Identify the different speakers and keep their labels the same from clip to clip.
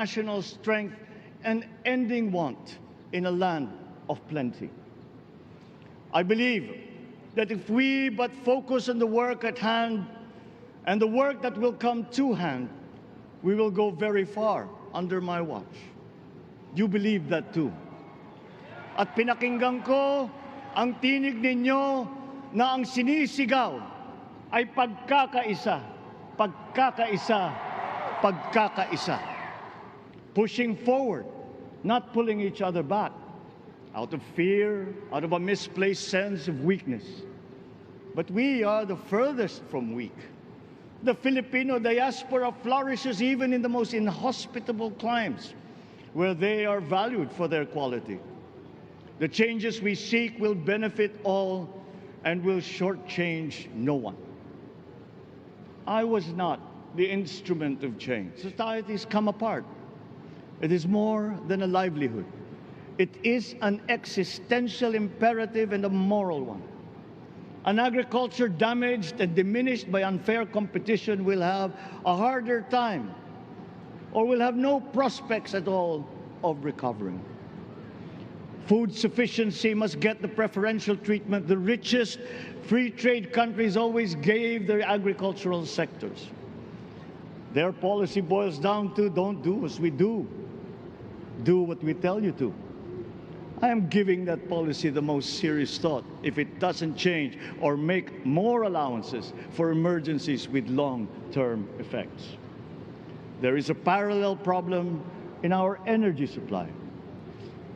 Speaker 1: national strength and ending want in a land of plenty. I believe that if we but focus on the work at hand and the work that will come to hand, we will go very far under my watch. You believe that too. At pinakinggan ko ang tinig ninyo na ang sinisigaw ay pagkakaisa, pagkakaisa, pagkakaisa. Pushing forward, not pulling each other back, out of fear, out of a misplaced sense of weakness. But we are the furthest from weak. The Filipino diaspora flourishes even in the most inhospitable climes, where they are valued for their quality. The changes we seek will benefit all and will shortchange no one. I was not the instrument of change. Societies come apart. It is more than a livelihood. It is an existential imperative and a moral one. An agriculture damaged and diminished by unfair competition will have a harder time or will have no prospects at all of recovering. Food sufficiency must get the preferential treatment the richest free trade countries always gave their agricultural sectors. Their policy boils down to don't do as we do. Do what we tell you to. I am giving that policy the most serious thought if it doesn't change or make more allowances for emergencies with long-term effects. There is a parallel problem in our energy supply.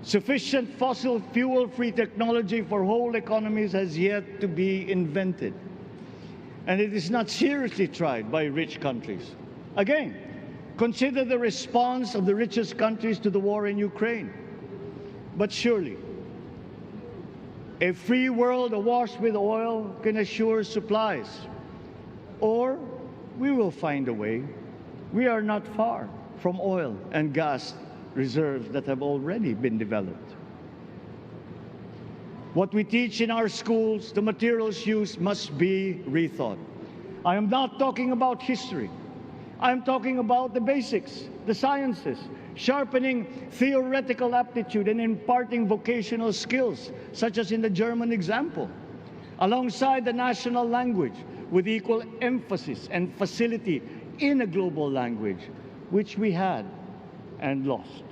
Speaker 1: Sufficient fossil fuel-free technology for whole economies has yet to be invented. And it is not seriously tried by rich countries. Again, consider the response of the richest countries to the war in Ukraine. But surely, a free world awash with oil can assure supplies. Or we will find a way. We are not far from oil and gas reserves that have already been developed. What we teach in our schools, the materials used must be rethought. I am not talking about history. I am talking about the basics, the sciences, sharpening theoretical aptitude and imparting vocational skills, such as in the German example, alongside the national language with equal emphasis and facility in a global language, which we had and lost.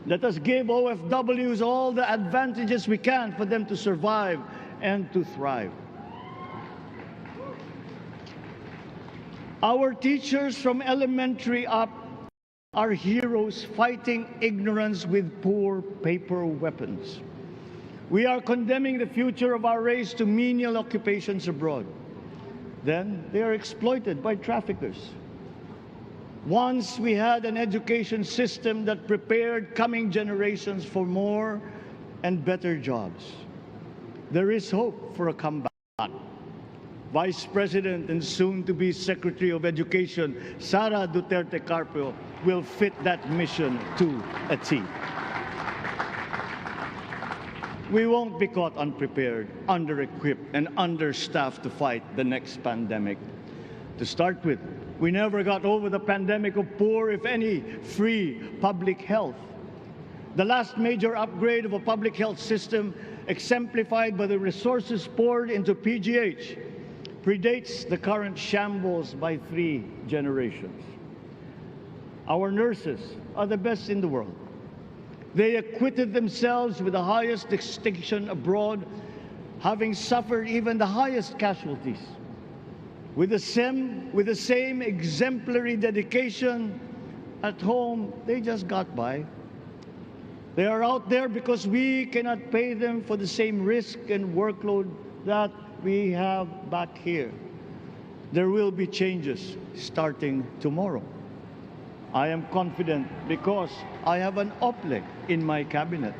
Speaker 1: Let us give OFWs all the advantages we can for them to survive and to thrive. Our teachers from elementary up are heroes fighting ignorance with poor paper weapons. We are condemning the future of our race to menial occupations abroad. Then they are exploited by traffickers. Once we had an education system that prepared coming generations for more and better jobs. There is hope for a comeback. Vice President and soon-to-be Secretary of Education, Sara Duterte Carpio, will fit that mission to a T. We won't be caught unprepared, under-equipped, and understaffed to fight the next pandemic. To start with, we never got over the pandemic of poor, if any, free public health. The last major upgrade of a public health system, exemplified by the resources poured into PGH, predates the current shambles by 3 generations. Our nurses are the best in the world. They acquitted themselves with the highest distinction abroad, having suffered even the highest casualties. With the same exemplary dedication at home, they just got by. They are out there because we cannot pay them for the same risk and workload that we have back here. There will be changes starting tomorrow. I am confident because I have an OPLEC in my cabinet.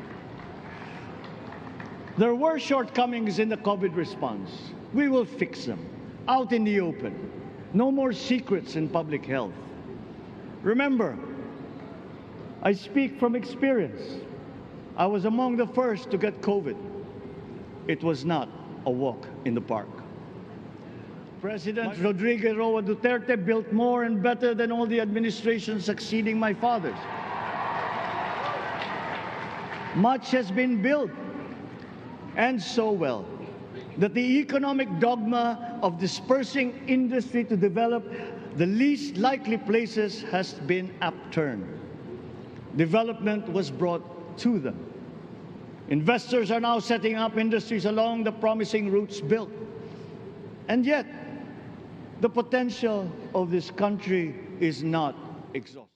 Speaker 1: There were shortcomings in the COVID response. We will fix them out in the open. No more secrets in public health. Remember, I speak from experience. I was among the first to get COVID. It was not a walk in the park. President Rodrigo Roa Duterte built more and better than all the administrations succeeding my father's. Much has been built, and so well, that the economic dogma of dispersing industry to develop the least likely places has been upturned. Development was brought to them. Investors are now setting up industries along the promising routes built. And yet, the potential of this country is not exhausted.